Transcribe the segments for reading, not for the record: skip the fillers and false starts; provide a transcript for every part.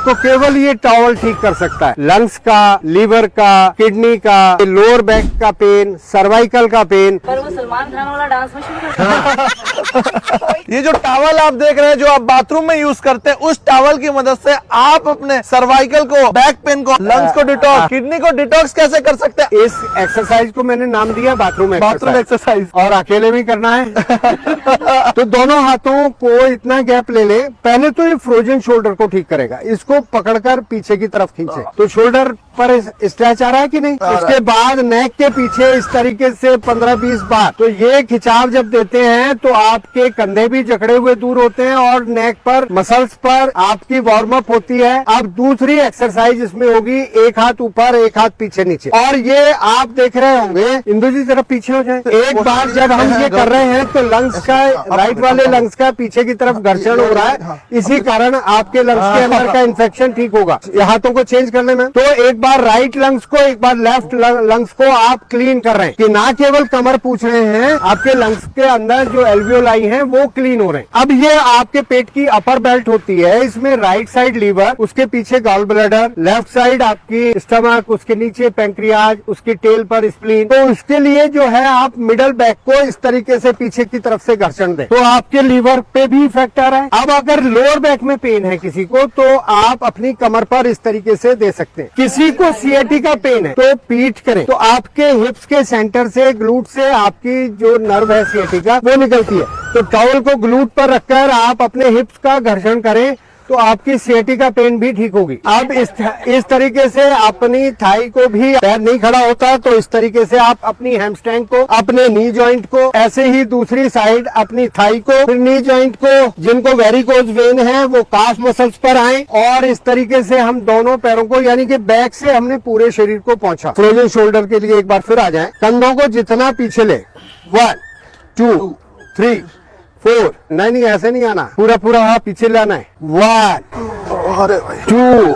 तो केवल ये टॉवल ठीक कर सकता है। लंग्स का, लीवर का, किडनी का, लोअर बैक का पेन, सर्वाइकल का पेन। पर वो सलमान खान वाला डांस में शुरू कर ये जो टॉवल आप देख रहे हैं जो आप बाथरूम में यूज करते हैं, उस टॉवल की मदद से आप अपने सर्वाइकल को, बैक पेन को, लंग्स को डिटॉक्स, किडनी को डिटॉक्स कैसे कर सकते हैं? इस एक्सरसाइज को मैंने नाम दिया बाथरूम एक्सरसाइज। और अकेले भी करना है। तो दोनों हाथों को इतना गैप ले ले। पहले तो ये फ्रोजन शोल्डर को ठीक करेगा। इसको पकड़कर पीछे की तरफ खींचे तो शोल्डर पर स्ट्रेच आ रहा है कि नहीं। उसके बाद नेक के पीछे इस तरीके से 15-20 बार। तो ये खिंचाव जब देते हैं तो आपके कंधे भी जकड़े हुए दूर होते हैं और नेक पर, मसल्स पर आपकी वार्म अप होती है। अब दूसरी एक्सरसाइज इसमें होगी, एक हाथ ऊपर, एक हाथ पीछे नीचे। और ये आप देख रहे होंगे, इंदु जी जरा पीछे हो जाए। एक बार जब हम ये कर रहे हैं तो लंग्स का, राइट वाले लंग्स का पीछे की तरफ घर्षण हो रहा है। इसी कारण आपके लंग्स के अंदर का इन्फेक्शन ठीक होगा। हाथों को चेंज करने में तो एक बार राइट लंग्स को, एक बार लेफ्ट लंग्स को आप क्लीन कर रहे हैं कि ना केवल कमर पूछ रहे हैं, आपके लंग्स के अंदर जो एल्वियोलाई हैं वो क्लीन हो रहे हैं। अब ये आपके पेट की अपर बेल्ट होती है। इसमें राइट साइड लीवर, उसके पीछे गॉल ब्लैडर, लेफ्ट साइड आपकी स्टमक, उसके नीचे पैंक्रियाज, उसकी टेल पर स्प्लीन। तो उसके लिए जो है आप मिडल बैक को इस तरीके से पीछे की तरफ से घर्षण दें तो आपके लीवर पे भी इफेक्ट आ रहा है। अब अगर लोअर बैक में पेन है किसी को तो आप अपनी कमर पर इस तरीके से दे सकते हैं। किसी को सीएटी का पेन है तो पीठ करें तो आपके हिप्स के सेंटर से, ग्लूट से आपकी जो नर्व है सीएटी का वो निकलती है। तो टॉवल को ग्लूट पर रखकर आप अपने हिप्स का घर्षण करें तो आपकी सीएटी का पेन भी ठीक होगी। अब इस तरीके से अपनी थाई को भी, पैर नहीं खड़ा होता तो इस तरीके से आप अपनी हैमस्ट्रिंग को, अपने नी जॉइंट को, ऐसे ही दूसरी साइड अपनी थाई को, फिर नी जॉइंट को, जिनको वेरिकोज वेन है वो काफ मसल्स पर आए। और इस तरीके से हम दोनों पैरों को, यानी कि बैक से हमने पूरे शरीर को पहुंचा। फ्रोजन शोल्डर के लिए एक बार फिर आ जाए। कंधों को जितना पीछे ले, 1 2 3 4, नहीं ऐसे नहीं आना, पूरा हाथ पीछे लाना है। 1 2,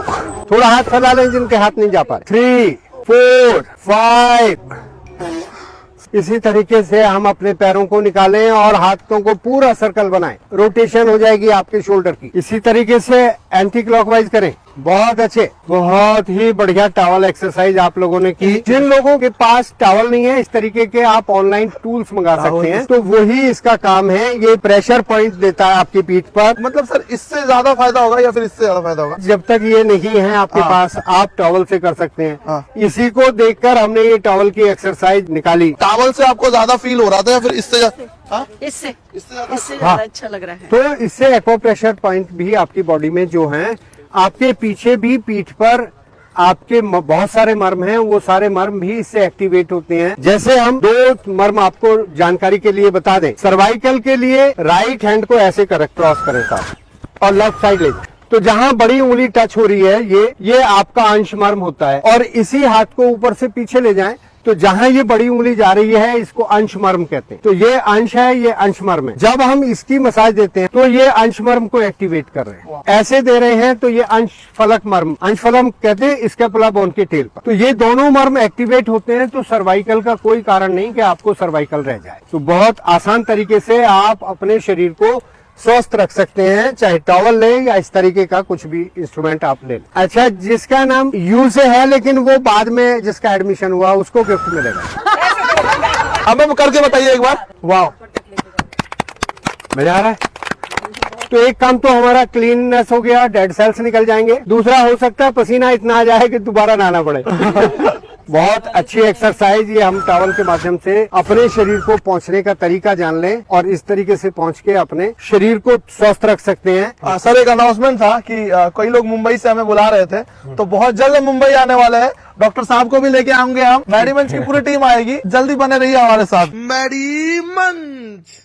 थोड़ा हाथ फैला लें जिनके हाथ नहीं जा पा रहे। 3 4 5। इसी तरीके से हम अपने पैरों को निकालें और हाथों को पूरा सर्कल बनाएं। रोटेशन हो जाएगी आपके शोल्डर की। इसी तरीके से एंटी क्लॉकवाइज करें। बहुत अच्छे, बहुत ही बढ़िया टॉवल एक्सरसाइज आप लोगों ने की। जिन लोगों के पास टॉवल नहीं है, इस तरीके के आप ऑनलाइन टूल्स मंगा सकते हैं, तो वही इसका काम है। ये प्रेशर पॉइंट देता है आपकी पीठ पर। मतलब सर इससे ज्यादा फायदा होगा या फिर इससे ज्यादा फायदा होगा? जब तक ये नहीं है आपके पास, आप टॉवल से कर सकते हैं। इसी को देखकर हमने ये टॉवल की एक्सरसाइज निकाली। टॉवल से आपको ज्यादा फील हो रहा था या फिर इससे? इससे ज्यादा अच्छा लग रहा है। तो इससे एक्वा प्रेशर पॉइंट भी आपकी बॉडी में जो है, आपके पीछे भी पीठ पर आपके बहुत सारे मर्म हैं, वो सारे मर्म भी इससे एक्टिवेट होते हैं। जैसे हम 2 मर्म आपको जानकारी के लिए बता दें। सर्वाइकल के लिए राइट हैंड को ऐसे क्रॉस करें साहब और लेफ्ट साइड ले, तो जहां बड़ी उंगली टच हो रही है ये आपका अंश मर्म होता है। और इसी हाथ को ऊपर से पीछे ले जाएं तो जहां ये बड़ी उंगली जा रही है इसको अंश मर्म कहते हैं। तो ये अंश है, ये अंश मर्म है। जब हम इसकी मसाज देते हैं तो ये अंश मर्म को एक्टिवेट कर रहे हैं। ऐसे दे रहे हैं तो ये अंश फलक मर्म, अंश फलक कहते हैं स्कैपुला बोन के टेल पर। तो ये दोनों मर्म एक्टिवेट होते हैं तो सर्वाइकल का कोई कारण नहीं कि आपको सर्वाइकल रह जाए। तो बहुत आसान तरीके से आप अपने शरीर को स्वस्थ रख सकते हैं, चाहे टॉवल लें या इस तरीके का कुछ भी इंस्ट्रूमेंट आप ले लें। अच्छा, जिसका नाम यू से है लेकिन वो बाद में जिसका एडमिशन हुआ उसको गिफ्ट मिलेगा। अब हम करके बताइए एक बार। वाह, मजा आ रहा है। तो एक काम तो हमारा क्लीननेस हो गया, डेड सेल्स निकल जाएंगे। दूसरा हो सकता है पसीना इतना आ जाए कि दोबारा नहाना पड़े। बहुत अच्छी एक्सरसाइज ये हम टॉवल के माध्यम से अपने शरीर को पहुंचने का तरीका जान लें और इस तरीके से पहुंच के अपने शरीर को स्वस्थ रख सकते हैं। सर एक अनाउंसमेंट था कि कई लोग मुंबई से हमें बुला रहे थे, तो बहुत जल्द मुंबई आने वाले हैं। डॉक्टर साहब को भी लेके आएंगे हम। मैडी मंच की पूरी टीम आएगी, जल्दी बने रहिए हमारे साथ। मैडी मंच।